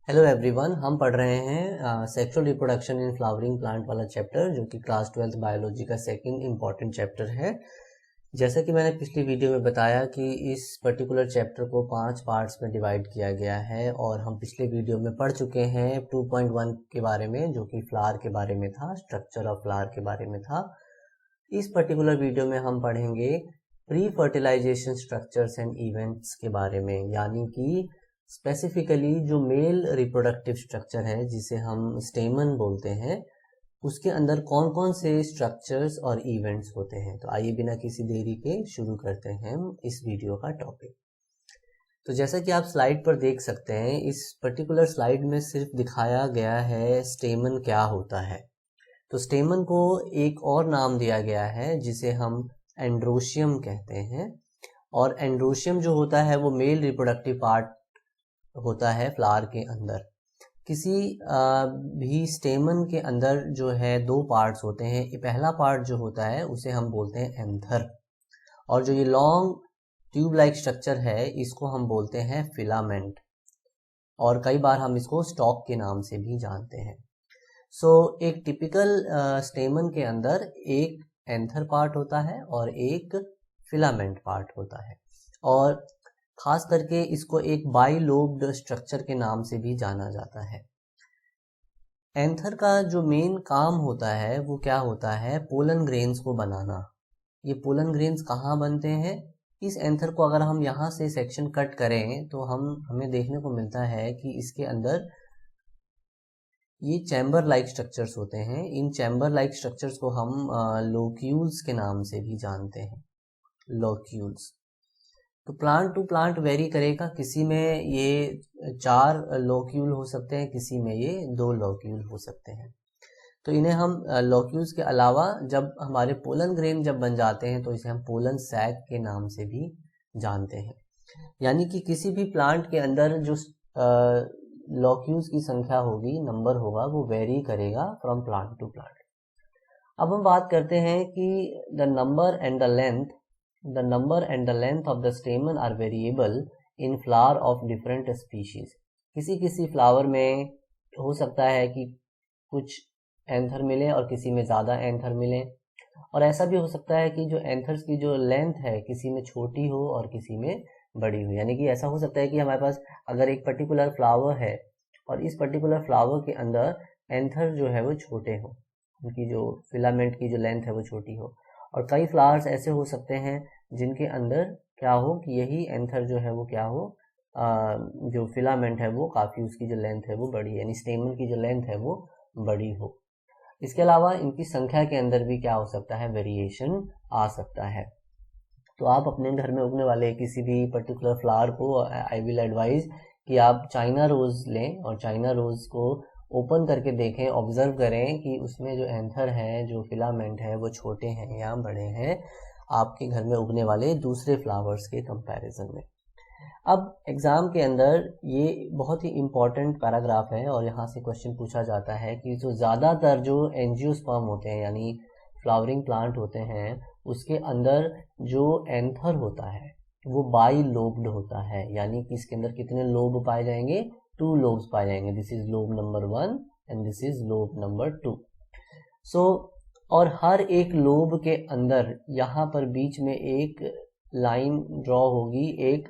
Hello everyone, हम पढ़ रहे हैं sexual reproduction in flowering plant वाला चैप्टर, जो कि क्लास 12th बायोलॉजी का सेकंड इम्पॉर्टेंट चैप्टर है। जैसा कि मैंने पिछली वीडियो में बताया कि इस पर्टिकुलर चैप्टर को 5 पार्ट्स में डिवाइड किया गया है और हम पिछले वीडियो में पढ़ चुके हैं 2.1 के बारे में, जो कि फ्लावर के बारे में था, स्ट्रक्चर ऑफ फ्लावर के बारे में था। इस पर्टिकुलर वीडियो में हम पढ़ेंगे pre fertilisation structures and events के बारे में, यानी कि स्पेसिफिकली जो मेल रिप्रोडक्टिव स्ट्रक्चर है जिसे हम स्टेमन बोलते हैं, उसके अंदर कौन कौन से स्ट्रक्चर्स और इवेंट्स होते हैं। तो आइए बिना किसी देरी के शुरू करते हैं हम इस वीडियो का टॉपिक। तो जैसा कि आप स्लाइड पर देख सकते हैं, इस पर्टिकुलर स्लाइड में सिर्फ दिखाया गया है स्टेमन क्या होता है। तो स्टेमन को एक और नाम दिया गया है जिसे हम एंड्रोशियम कहते हैं, और एंड्रोशियम जो होता है वो मेल रिप्रोडक्टिव पार्ट होता है फ्लावर के अंदर। किसी भी स्टेमन के अंदर जो है दो पार्ट्स होते हैं। पहला पार्ट जो होता है उसे हम बोलते हैं एंथर, और जो ये लॉन्ग ट्यूब लाइक स्ट्रक्चर है इसको हम बोलते हैं फिलामेंट, और कई बार हम इसको स्टॉक के नाम से भी जानते हैं। एक टिपिकल स्टेमन के अंदर एक एंथर पार्ट होता है और एक फिलामेंट पार्ट होता है, और खास करके इसको एक बाइलोब्ड स्ट्रक्चर के नाम से भी जाना जाता है। एंथर का जो मेन काम होता है वो क्या होता है, पोलन ग्रेन्स को बनाना। ये पोलन ग्रेन्स कहाँ बनते हैं? इस एंथर को अगर हम यहाँ से सेक्शन कट करें तो हमें देखने को मिलता है कि इसके अंदर ये चैम्बर लाइक स्ट्रक्चर्स होते हैं। इन चैम्बर लाइक स्ट्रक्चर्स को हम लोक्यूल्स के नाम से भी जानते हैं, लोक्यूल्स। तो प्लांट टू प्लांट वेरी करेगा, किसी में ये 4 लोक्यूल हो सकते हैं, किसी में ये 2 लोक्यूल हो सकते हैं। तो इन्हें हम लोक्यूल्स के अलावा जब हमारे पोलन ग्रेन जब बन जाते हैं तो इसे हम पोलन सैक के नाम से भी जानते हैं। यानी कि किसी भी प्लांट के अंदर जो लोक्यूल्स की संख्या होगी, नंबर होगा, वो वेरी करेगा फ्रॉम प्लांट टू प्लांट। अब हम बात करते हैं कि the number and the length of the stamen are variable in flower of different species. किसी फ्लावर में हो सकता है कि कुछ एंथर मिले और किसी में ज़्यादा एंथर मिले, और ऐसा भी हो सकता है कि जो एंथर्स की जो लेंथ है किसी में छोटी हो और किसी में बड़ी हो। यानी कि ऐसा हो सकता है कि हमारे पास अगर एक पर्टिकुलर फ्लावर है और इस पर्टिकुलर फ्लावर के अंदर एंथर जो है वो छोटे हो, उनकी जो फिलामेंट की जो लेंथ है वो छोटी हो, और कई फ्लावर्स ऐसे हो सकते हैं जिनके अंदर क्या हो कि यही एंथर जो है वो क्या हो, जो फिलामेंट है वो काफ़ी, उसकी जो लेंथ है वो बड़ी, यानी स्टेमन की जो लेंथ है वो बड़ी हो। इसके अलावा इनकी संख्या के अंदर भी क्या हो सकता है, वेरिएशन आ सकता है। तो आप अपने घर में उगने वाले किसी भी पर्टिकुलर फ्लावर को आई विल एडवाइज कि आप चाइना रोज़ लें और चाइना रोज़ को ओपन करके देखें, ऑब्जर्व करें कि उसमें जो एंथर है, जो फिलामेंट है, वो छोटे हैं या बड़े हैं आपके घर में उगने वाले दूसरे फ्लावर्स के कंपैरिजन में। अब एग्ज़ाम के अंदर ये बहुत ही इम्पॉर्टेंट पैराग्राफ है और यहाँ से क्वेश्चन पूछा जाता है कि जो ज़्यादातर जो एंजियोस्पर्म होते हैं, यानी फ्लावरिंग प्लांट होते हैं, उसके अंदर जो एंथर होता है वो बाई लोब्ड होता है। यानी कि इसके अंदर कितने लोब पाए जाएंगे? 2 लोब्स पाए जाएंगे। This is lobe number 1 and this is lobe number 2। और हर एक लोब के अंदर यहाँ पर बीच में एक लाइन ड्रॉ होगी, एक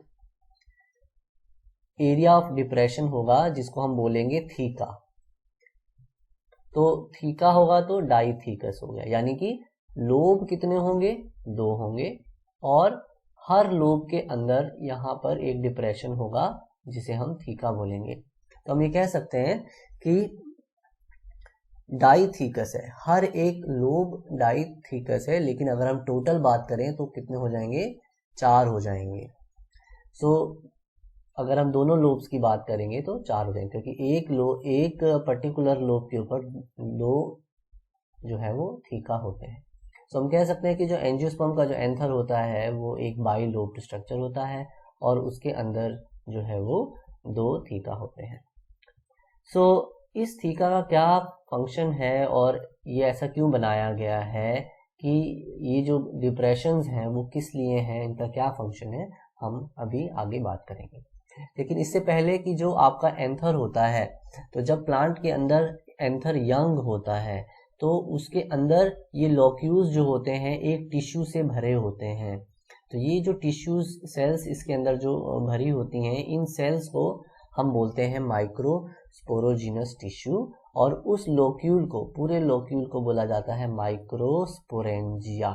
एरिया ऑफ डिप्रेशन होगा जिसको हम बोलेंगे थीका। तो थीका होगा तो डाइथीकस हो गया, यानी कि लोब कितने होंगे? 2 होंगे, और हर लोब के अंदर यहाँ पर एक डिप्रेशन होगा जिसे हम थीका बोलेंगे। तो हम ये कह सकते हैं कि डाइथीकस है, हर एक लोब डाइथीकस है, लेकिन अगर हम टोटल बात करें तो कितने हो जाएंगे? 4 हो जाएंगे। अगर हम दोनों लोब्स की बात करेंगे तो 4 हो जाएंगे, क्योंकि एक पर्टिकुलर लोब के ऊपर 2 जो है वो थीका होते हैं। हम कह सकते हैं कि जो एंजियोस्पर्म का जो एंथर होता है वो एक बाई लोब्ड स्ट्रक्चर होता है और उसके अंदर जो है वो 2 थीका होते हैं। इस थीका का क्या फंक्शन है और ये ऐसा क्यों बनाया गया है कि ये जो डिप्रेशंस हैं वो किस लिए हैं, इनका क्या फंक्शन है, हम अभी आगे बात करेंगे। लेकिन इससे पहले कि जो आपका एंथर होता है, तो जब प्लांट के अंदर एंथर यंग होता है तो उसके अंदर ये लॉक्यूल्स जो होते हैं एक टिश्यू से भरे होते हैं। तो ये जो टिश्यूज सेल्स इसके अंदर जो भरी होती हैं, इन सेल्स को हम बोलते हैं माइक्रोस्पोरोजिनस टिश्यू, और उस लॉक्यूल को, पूरे लॉक्यूल को बोला जाता है माइक्रोस्पोरेंजिया।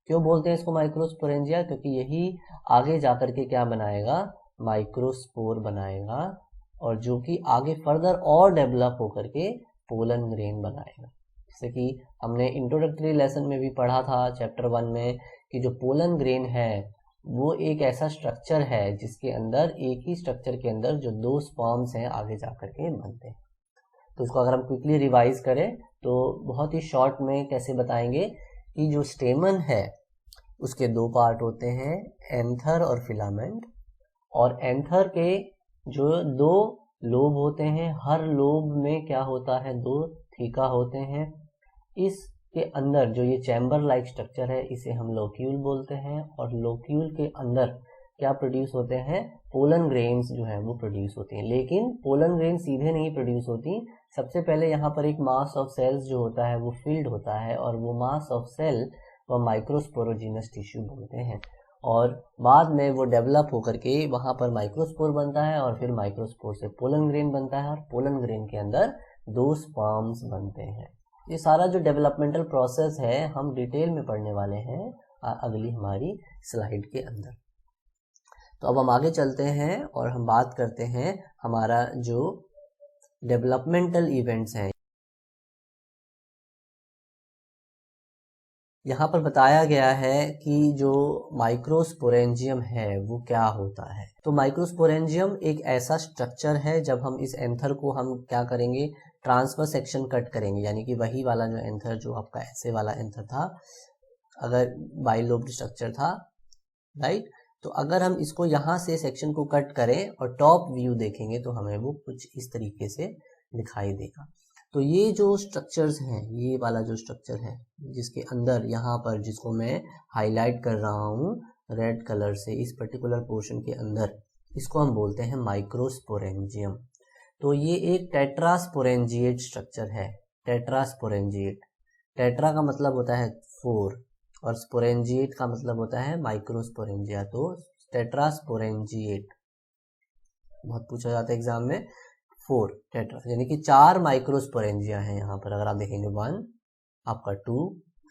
क्यों बोलते हैं इसको माइक्रोस्पोरेंजिया? क्योंकि यही आगे जाकर के क्या बनाएगा, माइक्रोस्पोर बनाएगा, और जो कि आगे फर्दर और डेवलप होकर के पोलन ग्रेन बनाएगा। जैसे कि हमने इंट्रोडक्टरी लेसन में भी पढ़ा था चैप्टर 1 में कि जो पोलन ग्रेन है वो एक ऐसा स्ट्रक्चर है जिसके अंदर, एक ही स्ट्रक्चर के अंदर जो 2 स्पर्म्स हैं आगे जाकर के बनते हैं। तो इसको अगर हम क्विकली रिवाइज करें तो बहुत ही शॉर्ट में कैसे बताएंगे कि जो स्टेमन है उसके 2 पार्ट होते हैं, एंथर और फिलामेंट। और एंथर के जो 2 लोब होते हैं, हर लोब में क्या होता है, 2 थीका होते हैं। इसके अंदर जो ये चैम्बर लाइक स्ट्रक्चर है इसे हम लोक्यूल बोलते हैं, और लोक्यूल के अंदर क्या प्रोड्यूस होते हैं, पोलन ग्रेन्स जो है वो प्रोड्यूस होती हैं। लेकिन पोलन ग्रेन सीधे नहीं प्रोड्यूस होती, सबसे पहले यहाँ पर एक मास ऑफ सेल्स जो होता है वो फील्ड होता है, और वो मास ऑफ सेल वो माइक्रोस्पोरोजिनस टिश्यू बोलते हैं, और बाद में वो डेवलप होकर के वहाँ पर माइक्रोस्पोर बनता है, और फिर माइक्रोस्पोर से पोलन ग्रेन बनता है, और पोलन ग्रेन के अंदर 2 स्पर्म्स बनते हैं। ये सारा जो डेवलपमेंटल प्रोसेस है हम डिटेल में पढ़ने वाले हैं अगली हमारी स्लाइड के अंदर। तो अब हम आगे चलते हैं और हम बात करते हैं हमारा जो डेवलपमेंटल इवेंट्स हैं। यहाँ पर बताया गया है कि जो माइक्रोस्पोरेंजियम है वो क्या होता है। तो माइक्रोस्पोरेंजियम एक ऐसा स्ट्रक्चर है, जब हम इस एंथर को हम क्या करेंगे, ट्रांसफर सेक्शन कट करेंगे, यानी कि वही वाला जो एंथर जो आपका ऐसे वाला एंथर था, अगर बाइलोब्ड स्ट्रक्चर था, राइट, तो अगर हम इसको यहाँ से सेक्शन को कट करें और टॉप व्यू देखेंगे तो हमें वो कुछ इस तरीके से दिखाई देगा। तो ये जो स्ट्रक्चर्स हैं, ये वाला जो स्ट्रक्चर है जिसके अंदर यहाँ पर, जिसको मैं हाईलाइट कर रहा हूँ रेड कलर से, इस पर्टिकुलर पोर्शन के अंदर, इसको हम बोलते हैं माइक्रोस्पोरेंजियम। तो ये एक टेट्रास्पोरेंजिएट स्ट्रक्चर है। टेट्रास्पोरेंजिएट, टेट्रा का मतलब होता है 4 और स्पोरेंजिएट का मतलब होता है माइक्रोस्पोरेंजिया। तो टेट्रास्पोरेंजिएट बहुत पूछा जाता है एग्जाम में, 4 टेट्रा यानी कि 4 माइक्रोस्पोरेंजिया है यहाँ पर। अगर आप देखेंगे 1, आपका 2,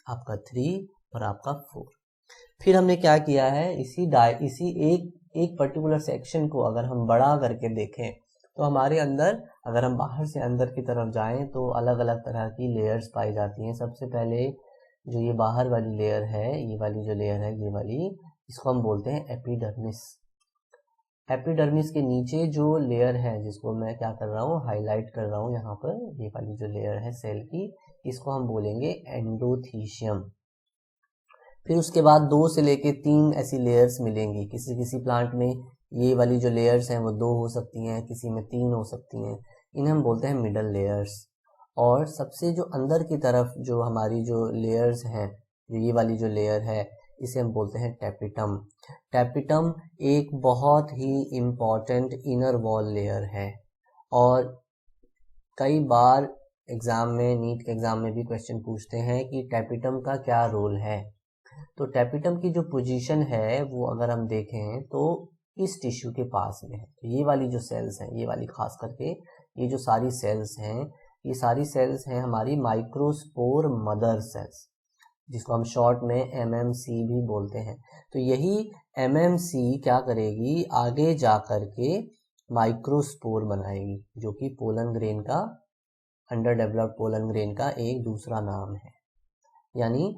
आपका 3 और आपका 4। फिर हमने क्या किया है, इसी एक पर्टिकुलर सेक्शन को अगर हम बड़ा करके देखें तो हमारे अंदर, अगर हम बाहर से अंदर की तरफ जाएं तो अलग अलग तरह की लेयर्स पाई जाती हैं। सबसे पहले जो ये बाहर वाली लेयर है, ये वाली जो लेयर है, ये वाली, इसको हम बोलते हैं एपिडर्मिस। एपिडर्मिस के नीचे जो लेयर है, जिसको मैं क्या कर रहा हूँ, हाईलाइट कर रहा हूँ यहाँ पर, ये वाली जो लेयर है सेल की, इसको हम बोलेंगे एंडोथीशियम। फिर उसके बाद 2 से लेके 3 ऐसी लेयर्स मिलेंगी। किसी किसी प्लांट में ये वाली जो लेयर्स हैं वो 2 हो सकती हैं, किसी में 3 हो सकती हैं, इन्हें हम बोलते हैं मिडल लेयर्स। और सबसे जो अंदर की तरफ जो हमारी जो लेयर्स हैं, जो ये वाली जो लेयर है, इसे हम बोलते हैं टैपिटम। टैपिटम एक बहुत ही इम्पॉर्टेंट इनर वॉल लेयर है, और कई बार एग्जाम में, नीट के एग्जाम में भी क्वेश्चन पूछते हैं कि टैपिटम का क्या रोल है। तो टैपिटम की जो पोजीशन है वो अगर हम देखें तो इस टिश्यू के पास में है। तो ये वाली जो सेल्स हैं, ये वाली खास करके, ये जो सारी सेल्स हैं, ये सारी सेल्स हैं हमारी माइक्रोस्पोर मदर सेल्स, जिसको हम शॉर्ट में MMC भी बोलते हैं। तो यही MMC क्या करेगी, आगे जा करके माइक्रोस्पोर बनाएगी, जो कि पोलन ग्रेन का, अंडर डेवलप्ड पोलन ग्रेन का एक दूसरा नाम है। यानी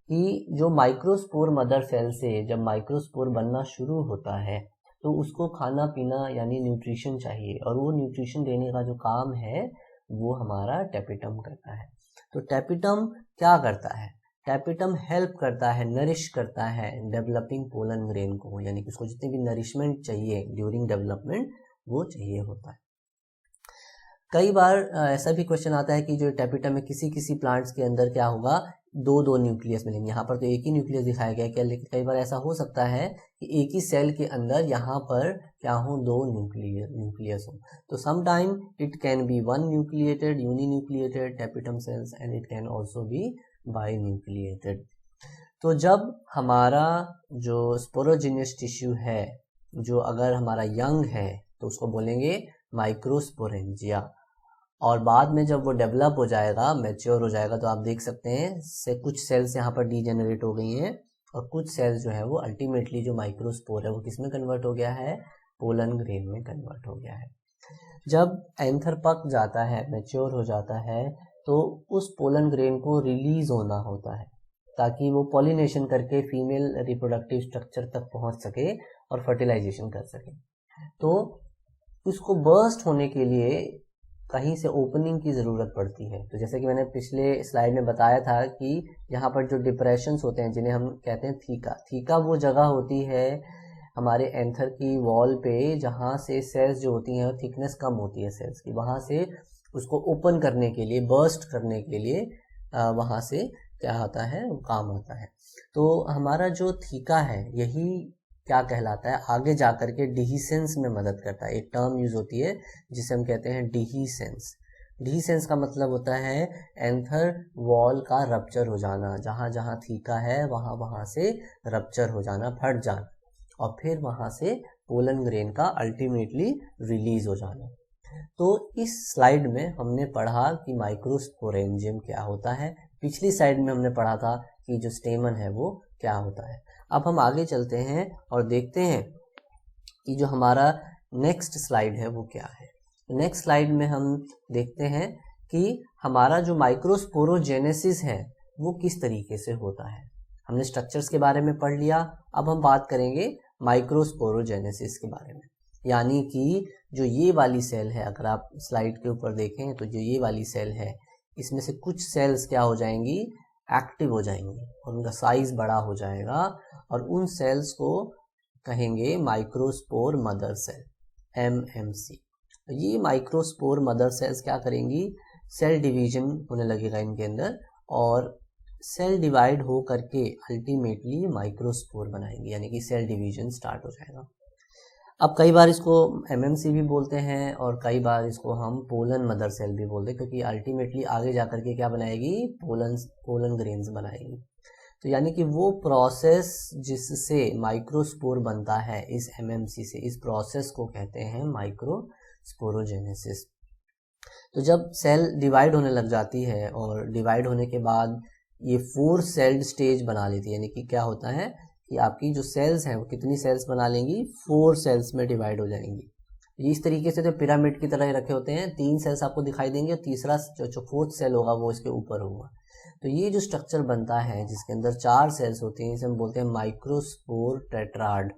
कि जो माइक्रोस्पोर मदर सेल से जब माइक्रोस्पोर बनना शुरू होता है तो उसको खाना पीना यानी न्यूट्रिशन चाहिए, और वो न्यूट्रिशन देने का जो काम है वो हमारा टैपिटम करता है। तो टैपिटम क्या करता है, टैपिटम हेल्प करता है, नरिश करता है डेवलपिंग पोलन ग्रेन को, यानी कि उसको जितनी भी नरिशमेंट चाहिए ड्यूरिंग डेवलपमेंट वो चाहिए होता है। कई बार ऐसा भी क्वेश्चन आता है कि जो टेपिटम में किसी प्लांट्स के अंदर क्या होगा, दो न्यूक्लियस मिलेंगे। यहाँ पर तो एक ही न्यूक्लियस दिखाया गया क्या, लेकिन कई बार ऐसा हो सकता है कि एक ही सेल के अंदर यहाँ पर क्या हो, दो न्यूक्लियस हो। तो some time it can be one nucleated uninucleated tapetum cells and it can also be binucleated. तो जब हमारा जो स्पोरोजिनियस टिश्यू है, जो अगर हमारा यंग है तो उसको बोलेंगे माइक्रोस्पोरेंजिया, और बाद में जब वो डेवलप हो जाएगा, मैच्योर हो जाएगा, तो आप देख सकते हैं से कुछ सेल्स यहाँ पर डीजेनरेट हो गई हैं और कुछ सेल्स जो है वो अल्टीमेटली जो माइक्रोस्पोर है वो किस में कन्वर्ट हो गया है, पोलन ग्रेन में कन्वर्ट हो गया है। जब एंथर पक जाता है, मैच्योर हो जाता है, तो उस पोलन ग्रेन को रिलीज होना होता है ताकि वो पॉलिनेशन करके फीमेल रिप्रोडक्टिव स्ट्रक्चर तक पहुंच सके और फर्टिलाइजेशन कर सके। तो उसको बर्स्ट होने के लिए कहीं से ओपनिंग की ज़रूरत पड़ती है। तो जैसे कि मैंने पिछले स्लाइड में बताया था कि यहाँ पर जो डिप्रेशंस होते हैं जिन्हें हम कहते हैं थीका वो जगह होती है हमारे एंथर की वॉल पे जहाँ से सेल्स जो होती हैं थिकनेस कम होती है सेल्स की, वहाँ से उसको ओपन करने के लिए, बर्स्ट करने के लिए वहाँ से क्या आता है, काम आता है। तो हमारा जो थीका है यही क्या कहलाता है, आगे जाकर के डिहीसेंस में मदद करता है। एक टर्म यूज होती है जिसे हम कहते हैं डिहीसेंस। डिहीसेंस का मतलब होता है एंथर वॉल का रप्चर हो जाना, जहाँ जहाँ थीका है वहाँ वहाँ से रप्चर हो जाना, फट जाना, और फिर वहाँ से पोलन ग्रेन का अल्टीमेटली रिलीज हो जाना। तो इस स्लाइड में हमने पढ़ा कि माइक्रोस्पोरेंजियम क्या होता है, पिछली स्लाइड में हमने पढ़ा था कि जो स्टेमन है वो क्या होता है। अब हम आगे चलते हैं और देखते हैं कि जो हमारा नेक्स्ट स्लाइड है वो क्या है। नेक्स्ट स्लाइड में हम देखते हैं कि हमारा जो माइक्रोस्पोरोजेनेसिस है वो किस तरीके से होता है। हमने स्ट्रक्चर्स के बारे में पढ़ लिया, अब हम बात करेंगे माइक्रोस्पोरोजेनेसिस के बारे में। यानी कि जो ये वाली सेल है, अगर आप स्लाइड के ऊपर देखें तो जो ये वाली सेल है, इसमें से कुछ सेल्स क्या हो जाएंगी, एक्टिव हो जाएंगी और उनका साइज बड़ा हो जाएगा, और उन सेल्स को कहेंगे माइक्रोस्पोर मदर सेल, MMC। तो ये माइक्रोस्पोर मदर सेल्स क्या करेंगी, सेल डिवीजन होने लगेगा इनके अंदर, और सेल डिवाइड हो करके अल्टीमेटली माइक्रोस्पोर बनाएंगे, यानी कि सेल डिवीजन स्टार्ट हो जाएगा। अब कई बार इसको MMC भी बोलते हैं और कई बार इसको हम पोलन मदर सेल भी बोलते हैं, क्योंकि अल्टीमेटली आगे जाकर के क्या बनाएगी, पोलन ग्रेन्स बनाएगी। तो यानी कि वो प्रोसेस जिससे माइक्रोस्पोर बनता है इस MMC से, इस प्रोसेस को कहते हैं माइक्रोस्पोरोजेनेसिस। तो जब सेल डिवाइड होने लग जाती है और डिवाइड होने के बाद ये 4 सेल्ड स्टेज बना लेती है, यानी कि क्या होता है कि आपकी जो सेल्स हैं वो कितनी सेल्स बना लेंगी, 4 सेल्स में डिवाइड हो जाएंगी। ये इस तरीके से तो पिरामिड की तरह रखे होते हैं, 3 सेल्स आपको दिखाई देंगे और तीसरा जो 4th सेल होगा वो इसके ऊपर होगा। तो ये जो स्ट्रक्चर बनता है जिसके अंदर 4 सेल्स होती हैं, इसे हम बोलते हैं माइक्रोस्पोर टेट्राड।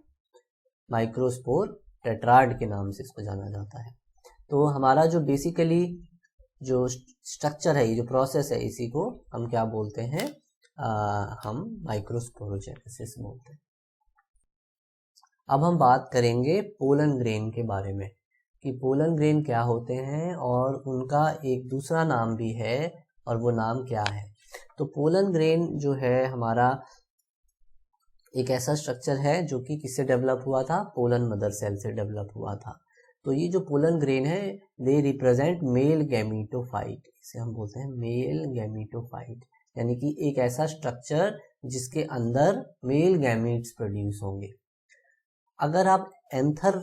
माइक्रोस्पोर टेट्राड के नाम से इसको जाना जाता है। तो हमारा जो बेसिकली जो स्ट्रक्चर है, ये जो प्रोसेस है, इसी को हम क्या बोलते हैं, हम माइक्रोस्पोरोजेनेसिस बोलते हैं। अब हम बात करेंगे पोलन ग्रेन के बारे में कि पोलन ग्रेन क्या होते हैं और उनका एक दूसरा नाम भी है, और वो नाम क्या है। तो पोलन ग्रेन जो है हमारा एक ऐसा स्ट्रक्चर है जो कि किससे डेवलप हुआ था, पोलन मदर सेल से डेवलप हुआ था। तो ये जो पोलन ग्रेन है, दे रिप्रेजेंट मेल गैमीटोफाइट, इसे हम बोलते हैं मेल गैमीटोफाइट, यानी कि एक ऐसा स्ट्रक्चर जिसके अंदर मेल गैमीट्स प्रोड्यूस होंगे। अगर आप एंथर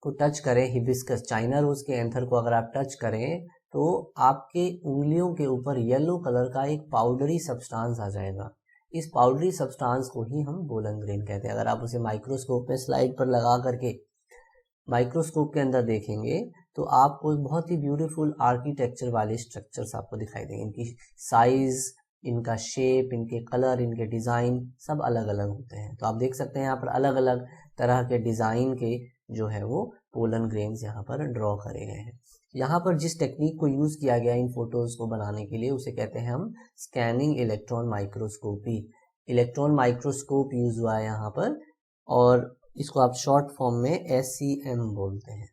को टच करें, हिबिस्कस चाइना रोज के एंथर को अगर आप टच करें तो आपके उंगलियों के ऊपर येलो कलर का एक पाउडरी सब्सटेंस आ जाएगा। इस पाउडरी सब्सटेंस को ही हम पोलन ग्रेन कहते हैं। अगर आप उसे माइक्रोस्कोप में स्लाइड पर लगा करके माइक्रोस्कोप के अंदर देखेंगे तो आपको बहुत ही ब्यूटीफुल आर्किटेक्चर वाले स्ट्रक्चर्स आपको दिखाई देंगे। इनकी साइज, इनका शेप, इनके कलर, इनके डिज़ाइन सब अलग अलग होते हैं। तो आप देख सकते हैं यहाँ पर अलग अलग तरह के डिज़ाइन के जो है वो पोलन ग्रेन्स यहाँ पर ड्रॉ करे गए हैं। यहाँ पर जिस टेक्निक को यूज़ किया गया इन फोटोज़ को बनाने के लिए उसे कहते हैं हम scanning electron microscopy. Electron microscope use हुआ है यहाँ पर, और इसको आप शॉर्ट फॉर्म में SEM बोलते हैं।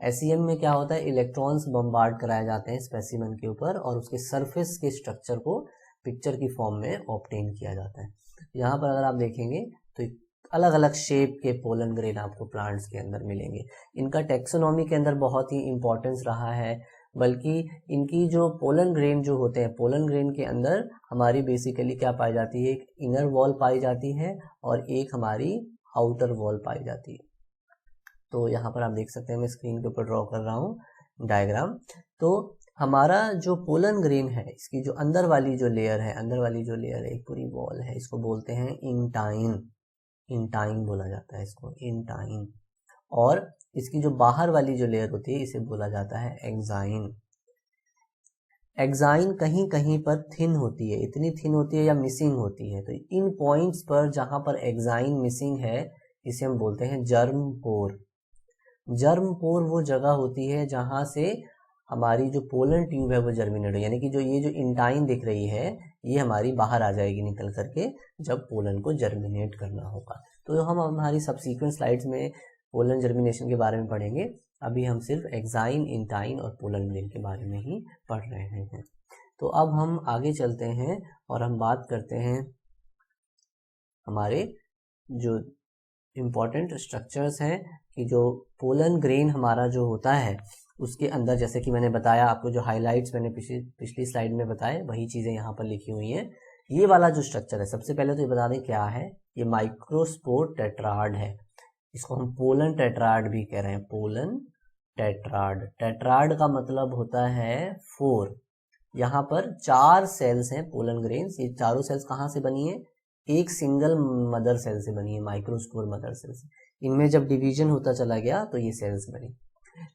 SEM में क्या होता है, इलेक्ट्रॉन्स बम्बार्ड कराए जाते हैं स्पेसिमेन के ऊपर और उसके सरफेस के स्ट्रक्चर को पिक्चर की फॉर्म में ऑब्टेन किया जाता है। यहाँ पर अगर आप देखेंगे तो अलग अलग शेप के पोलन ग्रेन आपको प्लांट्स के अंदर मिलेंगे। इनका टेक्सोनॉमी के अंदर बहुत ही इंपॉर्टेंस रहा है, बल्कि इनकी जो पोलन ग्रेन जो होते हैं, पोलन ग्रेन के अंदर हमारी बेसिकली क्या पाई जाती है, एक इनर वॉल पाई जाती है और एक हमारी आउटर वॉल पाई जाती है। तो यहाँ पर आप देख सकते हैं, मैं स्क्रीन के ऊपर ड्रॉ कर रहा हूँ डायग्राम। तो हमारा जो पोलन ग्रेन है, इसकी जो अंदर वाली जो लेयर है, एक पूरी वॉल है, इसको बोलते हैं इंटाइन। इंटाइन बोला जाता है इसको, इंटाइन। और इसकी जो बाहर वाली जो लेयर होती है इसे बोला जाता है एक्साइन। एक्साइन कहीं कहीं पर थिन होती है, इतनी थिन होती है या मिसिंग होती है। तो इन पॉइंट्स पर जहां पर एक्साइन मिसिंग है इसे हम बोलते हैं जर्म पोर। जर्म पोर वो जगह होती है जहां से हमारी जो पोलन ट्यूब है वो जर्मिनेट हो, यानी कि जो ये जो इंटाइन दिख रही है ये हमारी बाहर आ जाएगी निकल करके जब पोलन को जर्मिनेट करना होगा। तो हम हमारी सबसीक्वेंट स्लाइड्स में पोलन जर्मिनेशन के बारे में पढ़ेंगे। अभी हम सिर्फ एक्साइन, इंटाइन और पोलन ग्रेन के बारे में ही पढ़ रहे हैं। तो अब हम आगे चलते हैं और हम बात करते हैं हमारे जो इम्पोर्टेंट स्ट्रक्चर्स हैं कि जो पोलन ग्रेन हमारा जो होता है उसके अंदर, जैसे कि मैंने बताया आपको, जो हाइलाइट्स मैंने पिछली स्लाइड में बताए वही चीज़ें यहाँ पर लिखी हुई हैं। ये वाला जो स्ट्रक्चर है, सबसे पहले तो ये बता दें क्या है, ये माइक्रोस्पोर टेट्राड है। इसको हम पोलन टेट्राड भी कह रहे हैं, पोलन टेट्राड। टेट्राड का मतलब होता है 4। यहाँ पर 4 सेल्स हैं पोलन ग्रेन्स। ये चारों सेल्स कहाँ से बनी है, एक सिंगल मदर सेल से बनी है, माइक्रोस्पोर मदर सेल से। इनमें जब डिवीजन होता चला गया तो ये सेल्स बनी,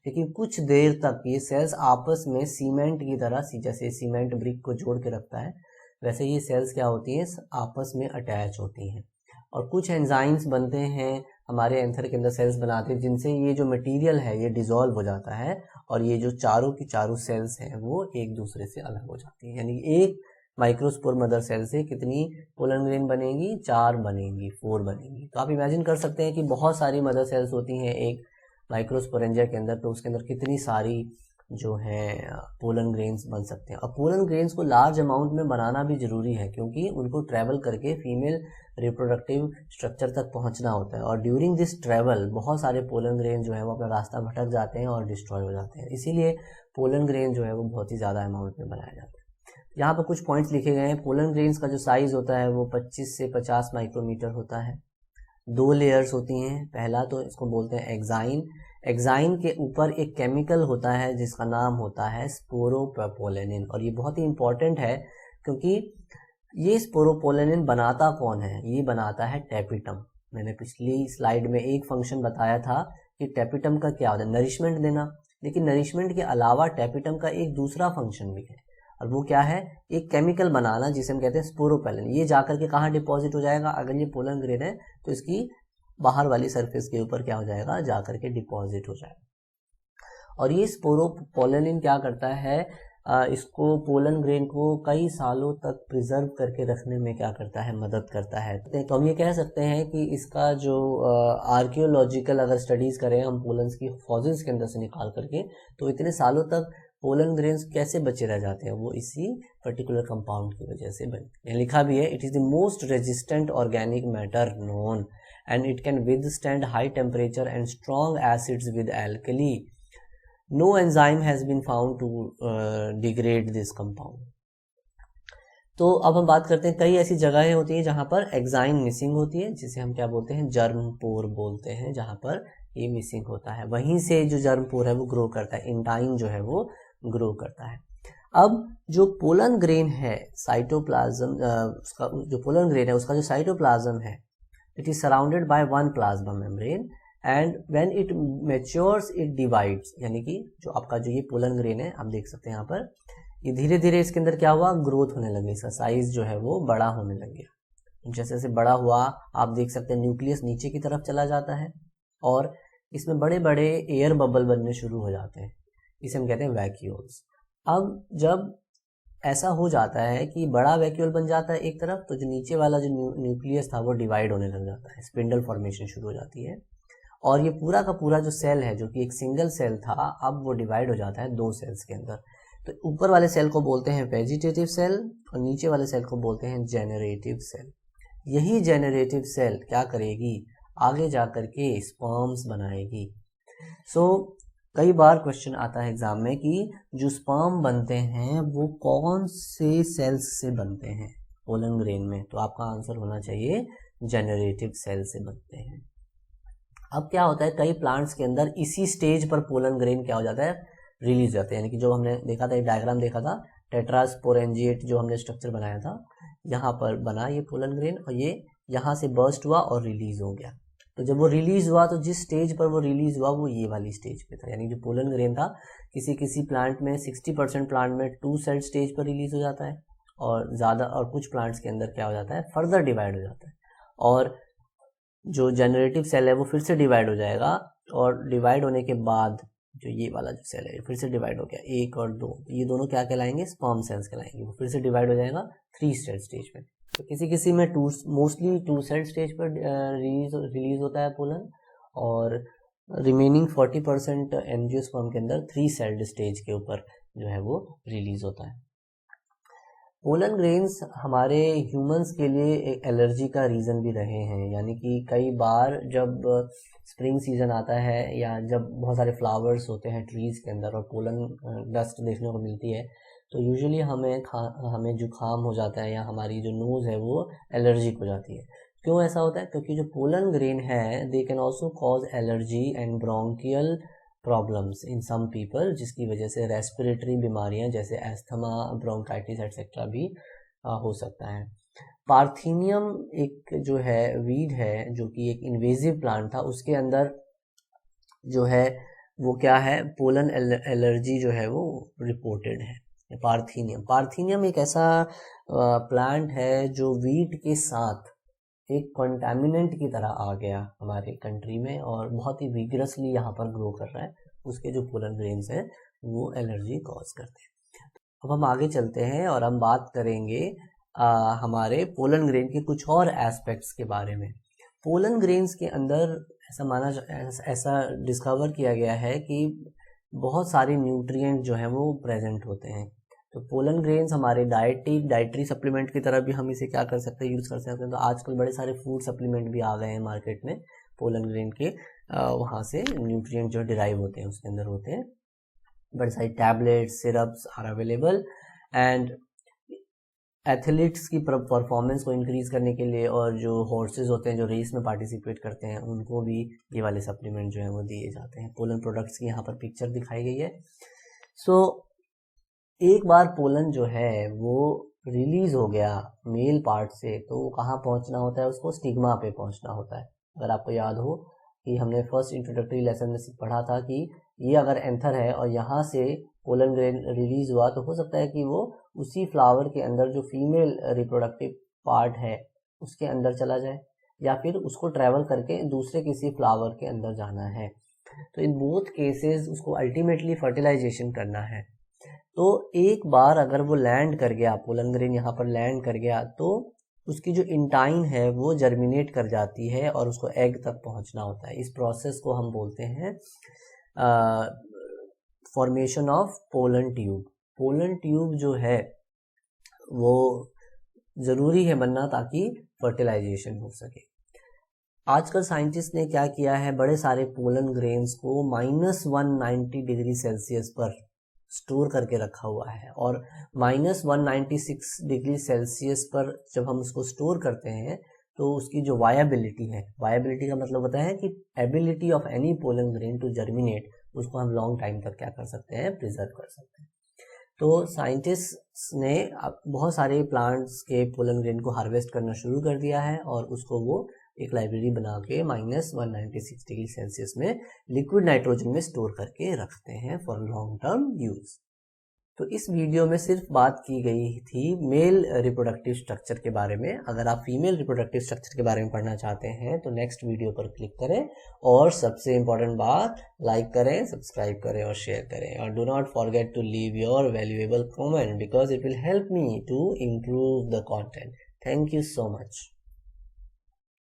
लेकिन कुछ देर तक ये सेल्स आपस में सीमेंट की तरह, जैसे सीमेंट ब्रिक को जोड़ के रखता है वैसे ये सेल्स क्या होती हैं, आपस में अटैच होती हैं। और कुछ एंजाइम्स बनते हैं हमारे एंथर के अंदर, सेल्स बनाते हैं जिनसे ये जो मटेरियल है ये डिसॉल्व हो जाता है और ये जो चारों की चारों सेल्स हैं वो एक दूसरे से अलग हो जाती हैं। यानी एक माइक्रोस्पोर मदर सेल से कितनी पोलन ग्रेन बनेगी, 4 बनेंगी, 4 बनेंगी। तो आप इमेजिन कर सकते हैं कि बहुत सारी मदर सेल्स होती हैं एक माइक्रोस्पोरेंजिया के अंदर, तो उसके अंदर कितनी सारी जो है पोलन ग्रेन्स बन सकते हैं। और पोलन ग्रेन्स को लार्ज अमाउंट में बनाना भी जरूरी है क्योंकि उनको ट्रैवल करके फीमेल रिप्रोडक्टिव स्ट्रक्चर तक पहुंचना होता है और ड्यूरिंग दिस ट्रैवल बहुत सारे पोलन ग्रेन जो है वो अपना रास्ता भटक जाते हैं और डिस्ट्रॉय हो जाते हैं। इसीलिए पोलन ग्रेन जो है वो बहुत ही ज़्यादा अमाउंट में बनाया जाता है। यहाँ पर कुछ पॉइंट्स लिखे गए हैं। पोलन ग्रेन्स का जो साइज होता है वो 25 से 50 माइक्रोमीटर होता है। 2 लेयर्स होती हैं। पहला तो इसको बोलते हैं एक्साइन। एक्साइन के ऊपर एक केमिकल होता है जिसका नाम होता है स्पोरोपोलेनिन, और ये बहुत ही इंपॉर्टेंट है क्योंकि ये स्पोरोपोलेनिन बनाता कौन है, ये बनाता है टेपिटम। मैंने पिछली स्लाइड में एक फंक्शन बताया था कि टेपिटम का क्या होता है, नरिशमेंट देना, लेकिन नरिशमेंट के अलावा टेपिटम का एक दूसरा फंक्शन भी है और वो क्या है, एक केमिकल बनाना जिसे हम कहते हैं स्पोरोपोलेनिन। ये जाकर के कहाँ डिपॉजिट हो जाएगा, अगर ये पोलन ग्रेन है तो इसकी बाहर वाली सरफेस के ऊपर क्या हो जाएगा, जाकर के डिपॉजिट हो जाएगा। और ये स्पोरोपोलेनिन क्या करता है, इसको पोलन ग्रेन को कई सालों तक प्रिजर्व करके रखने में क्या करता है, मदद करता है। तो हम ये कह सकते हैं कि इसका जो आर्कियोलॉजिकल अगर स्टडीज करें हम पोलन्स की फॉसिल्स के अंदर से निकाल करके, तो इतने सालों तक पोलन ग्रेन्स कैसे बचे रह जाते हैं, वो इसी पर्टिकुलर कंपाउंड की वजह से बने। लिखा भी है, it is the most resistant organic matter known and it can withstand high temperature and strong acids with alkali. No enzyme has been found to degrade this compound. तो अब हम बात करते हैं, कई ऐसी जगहें होती हैं जहां पर एक्साइन मिसिंग होती है, जिसे हम क्या बोलते हैं, जर्म पोर बोलते हैं, जहां पर ये मिसिंग होता है। वहीं से जो जर्म पोर है वो ग्रो करता है, इंटाइन जो है वो ग्रो करता है। अब जो पोलन ग्रेन है, साइटोप्लाज्म, उसका जो पोलन ग्रेन है उसका जो साइटोप्लाज्म है, it is surrounded by one plasma membrane and when it matures it divides। यानी कि जो आपका जो ये पोलन ग्रेन है, आप देख सकते हैं यहाँ पर, ये धीरे धीरे इसके अंदर क्या हुआ, ग्रोथ होने लगी, इसका साइज जो है वो बड़ा होने लग गया। जैसे जैसे बड़ा हुआ आप देख सकते हैं न्यूक्लियस नीचे की तरफ चला जाता है और इसमें बड़े बड़े एयर बबल बनने शुरू हो जाते हैं, इसे हम कहते हैं वैक्यूल्स। अब जब ऐसा हो जाता है कि बड़ा वैक्यूल बन जाता है एक तरफ, तो जो नीचे वाला जो न्यूक्लियस था वो डिवाइड होने लग जाता है, स्पिंडल फॉर्मेशन शुरू हो जाती है और ये पूरा का पूरा जो सेल है, जो कि एक सिंगल सेल था, अब वो डिवाइड हो जाता है 2 सेल्स के अंदर। तो ऊपर वाले सेल को बोलते हैं वेजिटेटिव सेल और नीचे वाले सेल को बोलते हैं जेनरेटिव सेल। यही जेनरेटिव सेल क्या करेगी, आगे जाकर के स्पर्म्स बनाएगी। सो कई बार क्वेश्चन आता है एग्जाम में कि जो स्पर्म बनते हैं वो कौन से सेल्स से बनते हैं पोलन ग्रेन में, तो आपका आंसर होना चाहिए जेनरेटिव सेल से बनते हैं। अब क्या होता है, कई प्लांट्स के अंदर इसी स्टेज पर पोलन ग्रेन क्या हो जाता है, रिलीज हो जाते हैं। यानी कि जो हमने देखा था, एक डायग्राम देखा था, टेट्रास्पोरेंजिएट जो हमने स्ट्रक्चर बनाया था, यहाँ पर बना ये पोलन ग्रेन और ये यहाँ से बर्स्ट हुआ और रिलीज हो गया। तो जब वो रिलीज हुआ तो जिस स्टेज पर वो रिलीज हुआ वो ये वाली स्टेज पे था। यानी जो पोलन ग्रेन था, किसी किसी प्लांट में 60% प्लांट में 2 सेल स्टेज पर रिलीज हो जाता है और ज़्यादा, और कुछ प्लांट्स के अंदर क्या हो जाता है, फर्दर डिवाइड हो जाता है। और जो जनरेटिव सेल है वो फिर से डिवाइड हो जाएगा और डिवाइड होने के बाद जो ये वाला जो सेल है फिर से डिवाइड हो गया 1 और 2, तो ये दोनों क्या कहलाएंगे, स्पर्म सेल्स कहलाएंगे। वो फिर से डिवाइड हो जाएगा 3 सेल स्टेज में। तो किसी किसी में मोस्टली 2 सेल स्टेज पर रिलीज होता है पोलन, और रिमेनिंग 40% एंजियोस्पर्म के अंदर 3 सेल्ड स्टेज के ऊपर जो है वो रिलीज होता है। पोलन ग्रेन्स हमारे ह्यूमंस के लिए एक एलर्जी का रीज़न भी रहे हैं। यानी कि कई बार जब स्प्रिंग सीजन आता है या जब बहुत सारे फ्लावर्स होते हैं ट्रीज़ के अंदर और पोलन डस्ट देखने को मिलती है, तो यूजुअली हमें जुकाम हो जाता है या हमारी जो नोज़ है वो एलर्जिक हो जाती है। क्यों ऐसा होता है, क्योंकि जो पोलन ग्रेन है they can also cause allergy and bronchial problems in some people, जिसकी वजह से रेस्पिरेटरी बीमारियां जैसे एस्थमा, ब्रोंकाइटिस एटसेट्रा भी हो सकता है। पार्थेनियम एक जो है वीड है, जो कि एक इन्वेजिव प्लांट था, उसके अंदर जो है वो क्या है, पोलन एलर्जी जो है वो रिपोर्टेड है। पार्थेनियम एक ऐसा प्लांट है जो वीट के साथ एक कंटामिनेंट की तरह आ गया हमारे कंट्री में और बहुत ही विग्रसली यहाँ पर ग्रो कर रहा है। उसके जो पोलन ग्रेन्स हैं वो एलर्जी कॉज करते हैं। अब हम आगे चलते हैं और हम बात करेंगे हमारे पोलन ग्रेन के कुछ और एस्पेक्ट्स के बारे में। पोलन ग्रेन्स के अंदर ऐसा डिस्कवर किया गया है कि बहुत सारे न्यूट्रिएंट जो हैं वो प्रेजेंट होते हैं। तो पोलन ग्रेन्स हमारे डाइटरी सप्लीमेंट की तरह भी हम इसे क्या कर सकते हैं, यूज़ कर सकते हैं। तो आजकल बड़े सारे फूड सप्लीमेंट भी आ गए हैं मार्केट में पोलन ग्रेन के, वहाँ से न्यूट्रिएंट जो डिराइव होते हैं उसके अंदर होते हैं। बड़े सारे tablets, syrups are available and athletes की परफॉर्मेंस को इंक्रीज करने के लिए और जो हॉर्सेज होते हैं जो रेस में पार्टिसिपेट करते हैं उनको भी ये वाले सप्लीमेंट जो है वो दिए जाते हैं। पोलन प्रोडक्ट्स की यहाँ पर पिक्चर दिखाई गई है। सो एक बार पोलन जो है वो रिलीज हो गया मेल पार्ट से, तो कहाँ पहुँचना होता है, उसको स्टिग्मा पे पहुँचना होता है। अगर आपको याद हो कि हमने फर्स्ट इंट्रोडक्टरी लेसन में पढ़ा था कि ये अगर एंथर है और यहाँ से पोलन ग्रेन रिलीज हुआ तो हो सकता है कि वो उसी फ्लावर के अंदर जो फीमेल रिप्रोडक्टिव पार्ट है उसके अंदर चला जाए या फिर उसको ट्रैवल करके दूसरे किसी फ्लावर के अंदर जाना है। तो इन बोथ केसेस उसको अल्टीमेटली फर्टिलाइजेशन करना है। तो एक बार अगर वो लैंड कर गया, पोलन ग्रेन यहाँ पर लैंड कर गया, तो उसकी जो इंटाइन है वो जर्मिनेट कर जाती है और उसको एग तक पहुँचना होता है। इस प्रोसेस को हम बोलते हैं formation of pollen tube. Pollen tube जो है वो ज़रूरी है बनना ताकि फर्टिलाइजेशन हो सके। आजकल साइंटिस्ट ने क्या किया है, बड़े सारे पोलन ग्रेन्स को -190 डिग्री सेल्सियस पर स्टोर करके रखा हुआ है और -196 डिग्री सेल्सियस पर जब हम उसको स्टोर करते हैं तो उसकी जो वायबिलिटी है, वायबिलिटी का मतलब होता है कि ability of any pollen grain to germinate, उसको हम लॉन्ग टाइम तक क्या कर सकते हैं, प्रिजर्व कर सकते हैं। तो साइंटिस्ट्स ने बहुत सारे प्लांट्स के पोलन ग्रेन को हार्वेस्ट करना शुरू कर दिया है और उसको वो एक लाइब्रेरी बना के -196 डिग्री सेल्सियस में लिक्विड नाइट्रोजन में स्टोर करके रखते हैं फॉर लॉन्ग टर्म यूज। तो इस वीडियो में सिर्फ बात की गई थी मेल रिप्रोडक्टिव स्ट्रक्चर के बारे में। अगर आप फीमेल रिप्रोडक्टिव स्ट्रक्चर के बारे में पढ़ना चाहते हैं तो नेक्स्ट वीडियो पर क्लिक करें और सबसे इम्पोर्टेंट बात, लाइक करें, सब्सक्राइब करें और शेयर करें और do not forget to leave your valuable comment because it will help me to improve the content. Thank you so much.